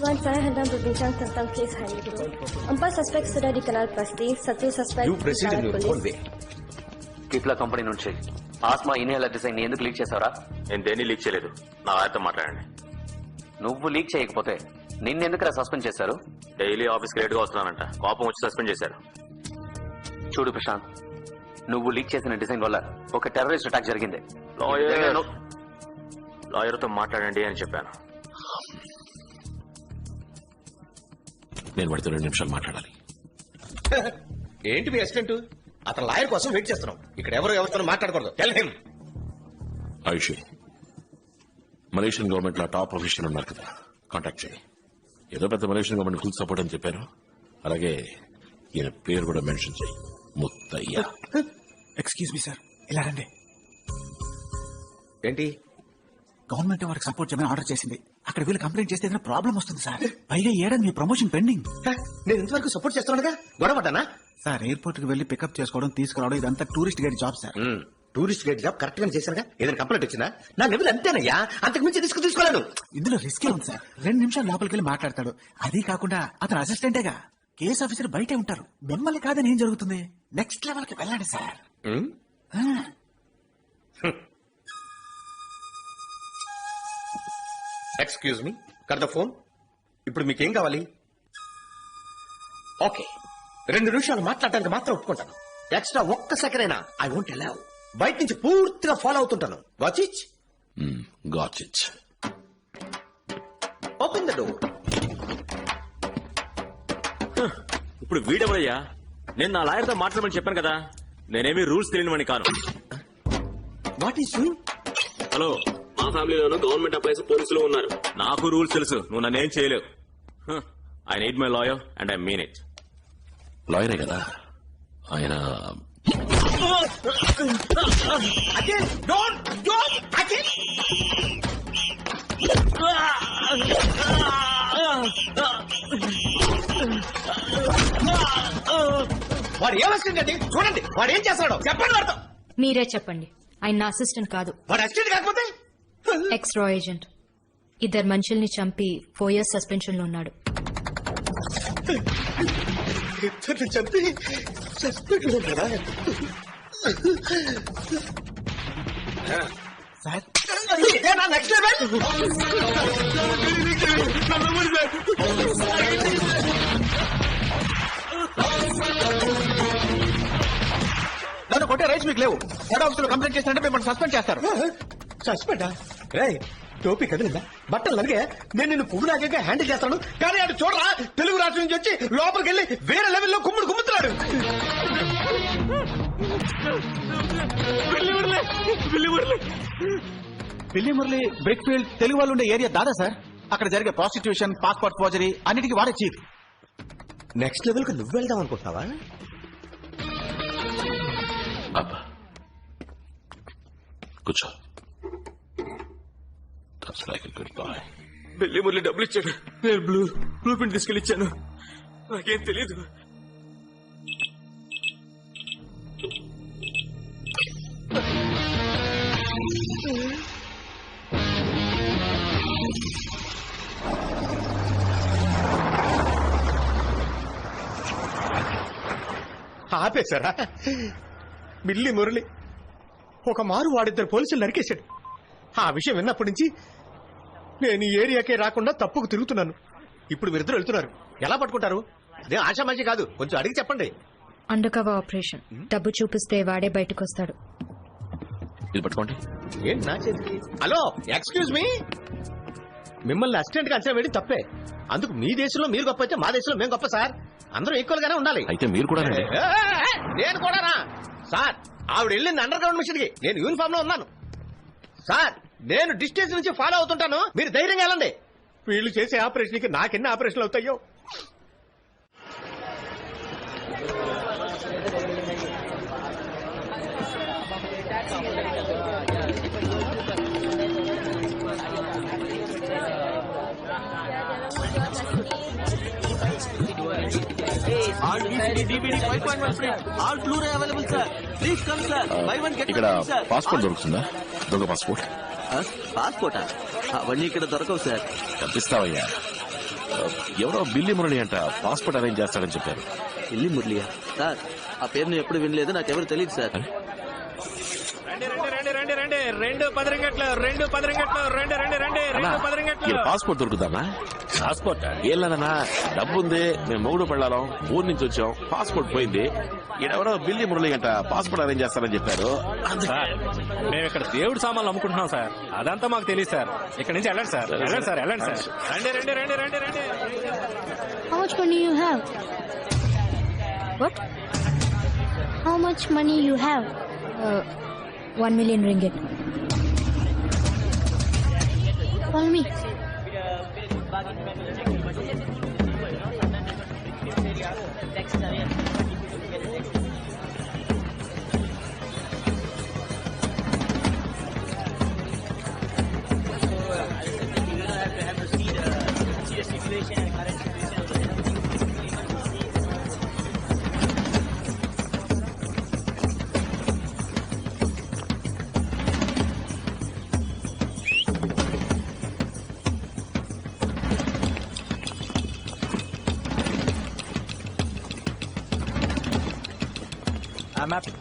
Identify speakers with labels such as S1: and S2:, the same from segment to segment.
S1: Swan, saya hendak berbincang tentang kes hari ini. 4 suspek sudah dikenal pasti. 1 suspek ditangkap polis.
S2: Cipla company నుంచి Asma inhaler design ఎందుకు leak చేసావరా?
S3: నేను దేన్ని leak చేయలేదు. నా ఆయనతో మాట్లాడండి.
S2: నువ్వు లీక్ చేయకపోతే నిన్నెందుకురా సస్పెండ్ చేశారు?
S3: డైలీ ఆఫీస్కి లేట్గా వస్తున్నానంట. కోపం వచ్చి సస్పెండ్ చేశారు.
S2: చూడు ప్రశాంత్, నువ్వు లీక్ చేసిన డిజైన్ వల్ల ఒక టెర్రరిస్ట్ అటాక్ జరిగింది.
S3: లాయర్తో మాట్లాడండి అని చెప్పాను.
S4: నేను వాడితో 2 నిమిషాలు మాట్లాడాలి.
S5: ఏంటి మీ అసిస్టెంట్? అతను లాయర్ కోసం వెయిట్ చేస్తున్నాం. ఇక్కడ ఎవరితో మాట్లాడకూడదు. Tell him.
S4: Ayushi, Malaysian government లో టాప్ ప్రొఫెషనల్ ఉన్నారు కదా, కాంటాక్ట్ చేయి. ఏదో పెద్ద మలేషియన్ గవర్నమెంట్ ఫుల్ సపోర్ట్ అని చెప్పారు. అలాగే ఈయన పేరు కూడా మెన్షన్ చేయి, ముత్తయ్య.
S6: ఎక్స్క్యూజ్ మీ సార్, ఇలా రండి.
S5: ఏంటి?
S6: గవర్నమెంట్ వారికి సపోర్ట్ చేయమని ఆర్డర్ చేసింది. అక్కడ వీళ్ళు కంప్లైంట్ చేస్తే ఏదైనా ప్రాబ్లం వస్తుంది సార్. పైగా ఏడాది మీ ప్రమోషన్ పెండింగ్.
S5: నేను ఇంతవరకు సపోర్ట్ చేస్తున్నానుగా, గొడవపడ్డానా?
S6: సార్, ఎయిర్పోర్ట్ కి వెళ్లి పికప్ చేసుకోవడం, తీసుకురావడం ఇదంతా tourist guide job sir.
S5: Tourist guide job correct గా చేశానుగా. ఏదైనా కంప్లైంట్ వచ్చినా నా లెవెల్ అంతేనయ్యా, అంతకు మించి రిస్క్ తీసుకోలేను.
S6: ఇందులో రిస్కే ఉంది సార్. 2 నిమిషాలు లోపలికి వెళ్ళి మాట్లాడతాడు. అది కాకుండా అతను అసిస్టెంటేగా, కేసు ఆఫీసర్ బయటే ఉంటారు. మిమ్మల్ని కాదని ఏం జరుగుతుంది? నెక్స్ట్ లెవెల్ కి వెళ్ళండి sir.
S5: Excuse me, cut the phone. ఇప్పుడు మీకేం కావాలి? ఓకే, 2 నిమిషాలు మాట్లాడడానికి మాత్రం ఒప్పుకుంటాను. ఎక్స్ట్రా 1 సెకండ్ అయినా ఐ వోంట్ అలౌ. బయట నుంచి పూర్తిగా ఫాలో అవుతుంటాను. Watch it.
S4: Got it.
S5: Open the door.
S3: ఇప్పుడు వీడెవడయ్యా? నేను నా లాయర్తో మాట్లాడమని చెప్పాను కదా. నేనేమి రూల్స్ తెలియనివని కాను.
S5: What is doing?
S3: హలో, మా ఫ్యామిలీలోనూ గవర్నమెంట్ ఎంప్లాయీస్ పోలీసులు ఉన్నారు. నాకు రూల్స్ తెలుసు, నువ్వు నన్నేం చేయలేవు. I need my lawyer and I mean it.
S4: లాయరే కదా ఆయన.
S5: Again, don't, again. వాడు ఏమొస్తుందండి? చూడండి వాడు ఏం చేస్తాడో చెప్పండి. వాడితో
S7: మీరే చెప్పండి. ఆయన నా అసిస్టెంట్ కాదు.
S5: వాడు అసిస్టెంట్ కాకపోతే
S7: ఎక్స్ట్రా ఏజెంట్. 2 మనుషుల్ని చంపి 4 years సస్పెన్షన్ లో ఉన్నాడు.
S5: ఇద్దరిని చంపి సస్పెండ్ కదా
S6: సార్,
S5: ఇదేనా నెక్స్ట్ లెవెల్?
S6: నన్ను కొట్టే రైట్స్ మీకు లేవు. హెడ్ ఆఫీస్ లో కంప్లైంట్ చేస్తారంటే మిమ్మల్ని సస్పెండ్ చేస్తారు.
S5: సస్పెండా? రేయ్, టోపీ కదిలిందా? బట్టలు నలిగే నేను నిన్ను పువ్వు నాకే హ్యాండిల్ చేస్తాను. కానీ ఆడు చూడరా, తెలుగు రాష్ట్రం నుంచి వచ్చి లోపలికి వెళ్ళి వేరే లెవెల్లో కుమ్ముతున్నాడు.
S6: పిల్లి మురళి బ్రిక్ ఫీల్డ్ తెలుగు వాళ్ళు ఉండే ఏరియా దాదా సార్. అక్కడ జరిగే ప్రాస్టిట్యూషన్, పాస్పోర్ట్ ఫోర్జరీ అన్నిటికీ వాడే చీఫ్.
S5: నెక్స్ట్ లెవెల్ కి నువ్వు వెళ్దాం అనుకుంటున్నావా?
S4: అబ్బా, కూర్చో. That's like a good boy.
S3: పెళ్లి మురళి డబ్బులు ఇచ్చాడు. నేను బ్లూ ప్రింట్ తీసుకెళ్ళి ఇచ్చాను. నాకేం తెలీదు.
S5: ఆపేశారా? బిల్లి మురళి ఒక మారు వాడిద్దరు పోలీసులు నరికేశాడు. ఆ విషయం విన్నప్పటి నుంచి నేను ఈ ఏరియాకే రాకుండా తప్పుకు తిరుగుతున్నాను. ఇప్పుడు వీరిద్దరు వెళ్తున్నారు. ఎలా పట్టుకుంటారు? అదే ఆశామాషి కాదు, కొంచెం అడిగి చెప్పండి.
S7: Under cover operation. డబ్బు చూపిస్తే వాడే బయటకు వస్తాడు.
S4: ఇది పట్టుకోండి.
S5: ఏంటి నా చేతికి? Hello, excuse me. మిమ్మల్ని అసిస్టెంట్ గా అంచనా వేయడం తప్పే. అందుకు మీ దేశంలో మీరు గొప్ప అయితే మా దేశంలో మేము గొప్ప సార్. అందరూ ఈక్వల్ గానే ఉండాలి.
S4: అయితే మీరు కూడా
S5: నేను కూడానా సార్? ఆవిడ వెళ్ళింది అండర్ గ్రౌండ్ మిషన్ కి, నేను యూనిఫామ్ లో ఉన్నాను సార్. నేను డిస్టెన్స్ నుంచి ఫాలో అవుతుంటాను, మీరు ధైర్యంగా వెళ్ళండి. వీళ్ళు చేసే ఆపరేషన్ కి నాకెన్ని ఆపరేషన్లు అవుతాయో.
S4: ఇక్కడ పాస్పోర్ట్ దొరుకుతుందా? దొంగ పాస్పోర్ట్.
S8: పాస్పోర్టా? అవన్నీ ఇక్కడ దొరకవు సార్.
S4: తప్పిస్తావయ్యా. ఎవరో బిల్లి మురళి అంట పాస్పోర్ట్ అరేంజ్ చేస్తాడని చెప్పారు.
S8: ఇల్లి మురళియా? సార్ ఆ పేరు నేను ఎప్పుడు వినలేదు, నాకెవరు తెలియదు సార్.
S4: పాస్పోర్ట్ దొరుకుతానా?
S3: పాస్పోర్ట్
S4: ఏళ్ళనా డబ్బు ఉంది, మేము మూడు పెళ్ళాం, ఊరు నుంచి వచ్చాం, పాస్పోర్ట్ పోయింది. ఈడెవరో బిల్లి మురళి అంట పాస్పోర్ట్ అరేంజ్ చేస్తారని చెప్పారు.
S5: సార్ మేము ఇక్కడ దేవుడు సామాన్లు అమ్ముకుంటున్నాం సార్, అదంతా మాకు తెలియదు సార్. ఇక్కడ నుంచి వెళ్ళండి సార్, వెళ్ళండి సార్, వెళ్ళండి సార్. రండి రండి రండి రండి రండి.
S1: How much money you have?
S7: What?
S1: How much money you have?
S7: 1 million ringgit.
S1: Follow me.
S5: I'm happy.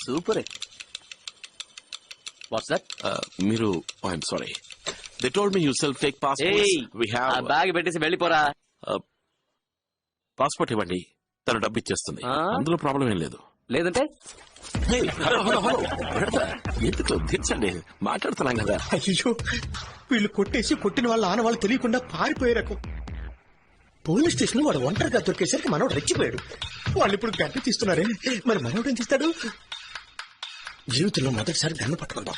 S8: Super. What's that?
S4: మీరు I'm sorry, they told me you self take passport. We have
S8: bag పెట్టేసి వెళ్ళిపోరా.
S4: Passport ఇవ్వండి, తను డబ్బు ఇచ్చేస్తుంది. అందులో problem ఏం లేదు.
S8: లేదంటే
S4: Hey, హలో హలో హలో పెడతా, ఎందుకు దించండి, మాట్లాడుతున్నాం కదా.
S5: అయ్యో వీళ్ళు కొట్టేసి కొట్టిన వాళ్ళ ఆనవాళ్ళు తెలియకుండా పారిపోయే రకం. పోలీస్ స్టేషన్ లో వాడు ఒంటరిగా దొరికేసరికి మనోడు రెచ్చిపోయాడు. వాళ్ళు ఇప్పుడు గడ్డి తీస్తున్నారే, మరి మనోడు ఏం తీస్తాడు? జీవితంలో మొదటిసారి గన్ను పట్టుకుందాం.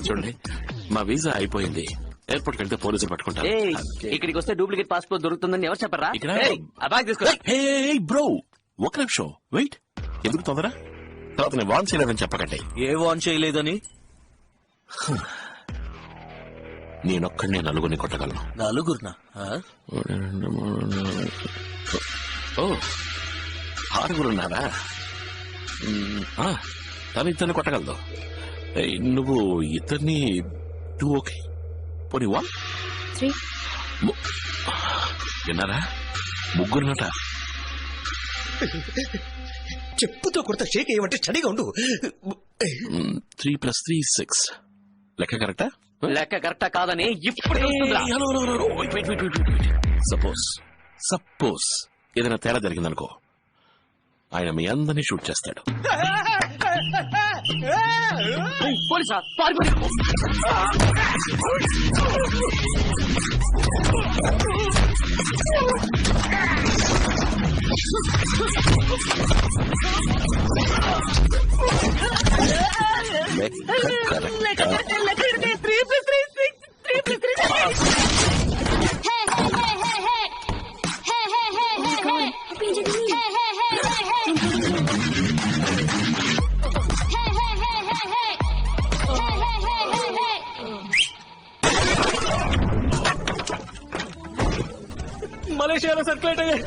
S4: చూడండి, మా వీసా అయిపోయింది, ఎయిర్పోర్ట్ వెళ్తే పోలీసులు పట్టుకుంటారు.
S8: ఇక్కడికి వస్తే డూప్లికేట్ పాస్పోర్ట్ దొరుకుతుందని ఎవరు చెప్పరా?
S4: ఇక్కడ
S8: ఆ బ్యాగ్ తీసుకో.
S4: హే బ్రో, ఒక నిమిషం వెయిట్. ఎందుకు తొందర? తర్వాత నేను వాన్ చేయలేదని చెప్పకండి.
S8: ఏ వాన్ చేయలేదని?
S4: నేనొక్కడినే నలుగురిని కొట్టగలను.
S8: నలుగురునా?
S4: ఓ, ఆరుగురున్నారా? తను ఇద్దరిని కొట్టగలదు. ఏయ్, నువ్వు ఇద్దరిని టూ ఓకే, పోనీ 1
S7: 3.
S4: విన్నారా? ముగ్గురునట.
S5: చెప్పుతో కొడత షేక్ ఏమంటే స్టడీగా ఉండు.
S4: 3 + 3 = 6. లెక్క కరెక్టా?
S8: లెక్క కరెక్టా కాదని ఇప్పుడు
S4: సపోజ్ ఏదైనా తేడా జరిగిందనుకో, ఆయన మీ అందరినీ షూట్ చేస్తాడు.
S8: పోలీసా?
S4: లెక్క కరెక్టా?
S5: మలేషియాలో సర్క్యులేట్ అయ్యే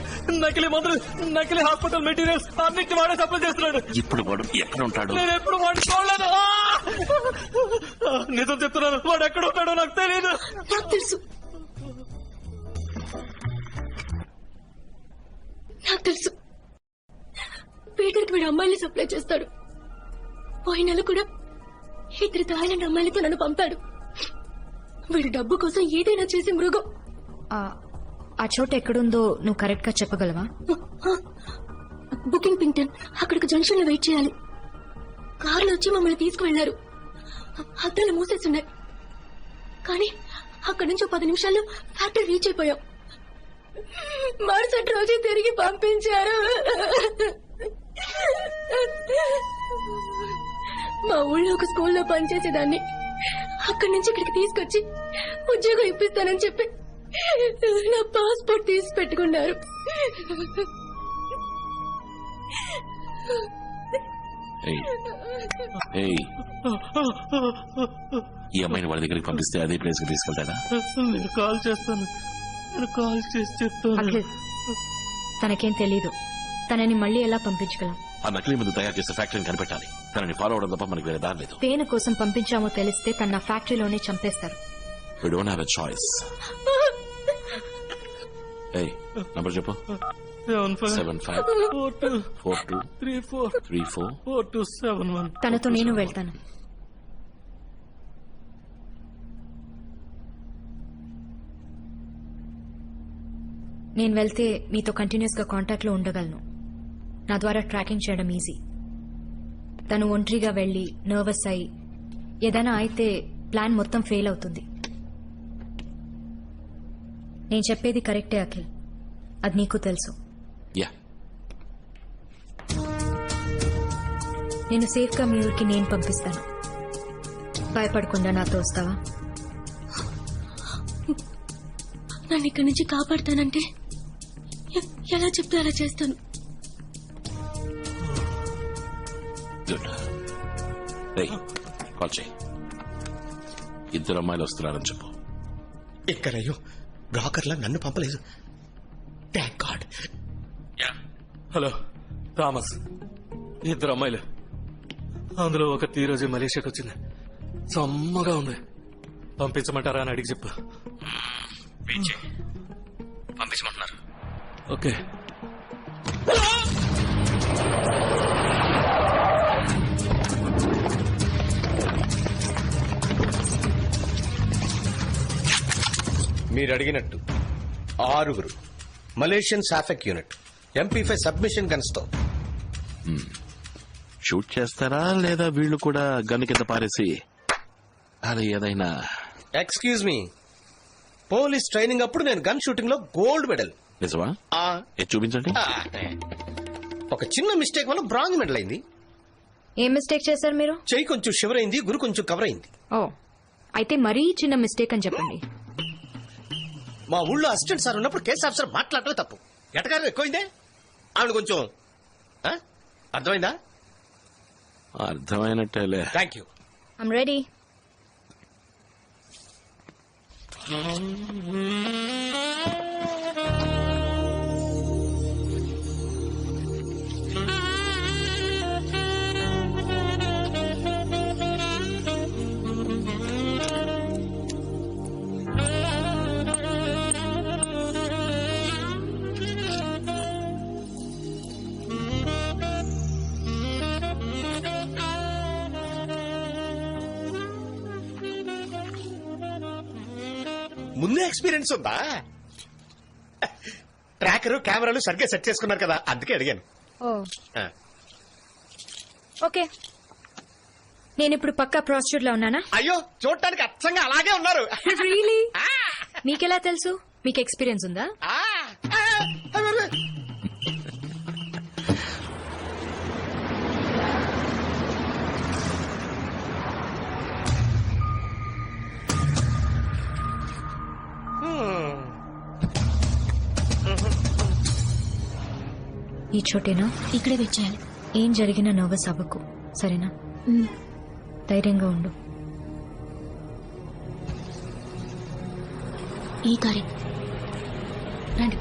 S5: నకిలీ మందులు, నకిలీ హాస్పిటల్ మెటీరియల్స్ అన్నిటి వాడే సప్లై చేస్తున్నాడు.
S4: ఇప్పుడు వాడు ఎక్కడ ఉంటాడు?
S5: నేను ఎప్పుడు వాడిని చూడలేదు. నిజం చెప్తున్నాను, వాడు ఎక్కడ ఉంటాడో నాకు తెలియదు.
S1: నాకు తెలుసు, నాకు తెలుసు. పీటర్కి వీడు అమ్మాయిని సప్లై చేస్తాడు. పోయిన నెల కూడా 2 థాయిలాండ్ అమ్మాయిలతో నన్ను పంపాడు. వీడు డబ్బు కోసం ఏదైనా చేసి మృగం.
S7: ఆ చోటు ఎక్కడుందో నువ్వు కరెక్ట్ గా చెప్పగలవా?
S1: బుకింగ్ పింగ్టన్. అక్కడికి జంక్షన్ లో వెయిట్ చేయాలి. కార్లో వచ్చి మమ్మల్ని తీసుకువెళ్లారు. అద్దాలు మూసేస్తున్నాయి, కానీ అక్కడి నుంచి 10 నిమిషాల్లో ఫ్యాక్టరీ రీచ్ అయిపోయాం. మరుసటి రోజు తిరిగి పంపించారు. మా ఊళ్ళో ఒక స్కూల్లో పనిచేసేదాన్ని. అక్కడి నుంచి ఇక్కడికి తీసుకొచ్చి ఉద్యోగం ఇప్పిస్తానని చెప్పి నా పాస్పోర్ట్ తీసి పెట్టుకున్నారు.
S4: ఏయ్, ఏయ్, ఈ అమ్మాయిని వాళ్ళ దగ్గరికి పంపిస్తే అదే ప్లేస్ కి తీసుకెళ్తాడా?
S5: నేను కాల్ చేస్తాను, నేను కాల్ చేసి చెప్తాను.
S7: అఖిల్ తనకేం తెలీదు. తనని మళ్ళీ ఎలా పంపించగలం?
S4: ఆ నకిలీ మందు తయారు చేసే ఫ్యాక్టరీని కనిపెట్టాలి. తనని ఫాలో అవడం తప్ప మనకి వేరే దారి లేదు.
S7: దేని కోసం పంపించామో తెలిస్తే తన ఫ్యాక్టరీలోనే చంపేస్తారు.
S4: We don't have a choice. Hey, number చెప్పు.
S5: 75423434.
S7: తనతో నేను వెళ్తాను. నేను వెళ్తే మీతో కంటిన్యూస్ గా కాంటాక్ట్ లో ఉండగలను. నా ద్వారా ట్రాకింగ్ చేయడం ఈజీ. తను ఒంటరిగా వెళ్లి నర్వస్ అయి ఏదైనా అయితే ప్లాన్ మొత్తం ఫెయిల్ అవుతుంది. నేను చెప్పేది కరెక్టే అఖిల్, అది నీకు తెలుసు.
S4: యా,
S7: నేను సేఫ్ గా మీ ఊరికి నేను పంపిస్తాను. భయపడకుండా నాతో వస్తావా?
S1: నన్ను ఇక్కడి నుంచి కాపాడుతానంటే ఎలా చెప్తే అలా చేస్తాను.
S4: గుడ్. రేయ్, కాల్ చేయి. ఇద్దరు అమ్మాయిలు వస్తున్నారని చెప్పు.
S5: ఎక్కడయ్యో బ్రాకర్లా నన్ను పంపలేదు. Thank God.
S9: హలో థామస్, ఇద్దరు అమ్మాయిలు, అందులో ఒక ఈరోజు మలేషియాకి వచ్చింది. సమ్మగా ఉంది. పంపించమంటారా అని అడిగి చెప్పు.
S3: పంపించమంటున్నారు.
S9: ఓకే.
S5: మీరు అడిగినట్టు 6 మలేషియన్ సాఫెక్ యూనిట్ MP5 సబ్మిషన్ గన్స్ తో.
S4: షూట్ చేస్తారా లేదా వీళ్ళు కూడా గన్ను కింద పారేసి అలా ఏదైనా?
S5: ఎక్స్క్యూజ్ మీ, పోలీస్ ట్రైనింగ్ అప్పుడు నేను గన్ షూటింగ్ లో గోల్డ్ మెడల్.
S4: నిజమా? చూపించండి.
S5: ఒక చిన్న మిస్టేక్ వల్ల బ్రాంజ్ మెడల్ అయింది.
S7: ఏం మిస్టేక్ చేశారు మీరు?
S5: చెయ్యి కొంచెం షివర్ అయింది, గురు కొంచెం కవర్ అయింది.
S7: ఓ, అయితే మరీ చిన్న మిస్టేక్ అని చెప్పండి.
S5: మా ఊళ్ళో అసిస్టెంట్ సార్ ఉన్నప్పుడు కేసు ఆఫీసర్ మాట్లాడటమే తప్పు. ఎటకారం ఎక్కువైందే. ఆవిడ కొంచెం అర్థమైందా?
S4: అర్థమైనట్టేలే.
S5: Thank you.
S7: I'm ready.
S5: ముందే ఎక్స్పీరియన్స్ ఉందా? ట్రాకర్ కెమెరాలు సరిగ్గా సెట్ చేసుకున్నారు కదా, అందుకే అడిగాను.
S7: Oh, okay. నేను ఇప్పుడు పక్కా ప్రాస్టిట్యూట్ లో ఉన్నానా?
S5: అయ్యో, చూడటానికి అచ్చంగా అలాగే ఉన్నారు.
S7: రియలీ? మీకెలా తెలుసు? మీకు ఎక్స్పీరియన్స్ ఉందా? ఈ చోటేనా?
S1: ఇక్కడే వచ్చేయాలి.
S7: ఏం జరిగినా నర్వస్ అవ్వకు, సరేనా? ధైర్యంగా ఉండు.
S1: ఈ కారే రండి.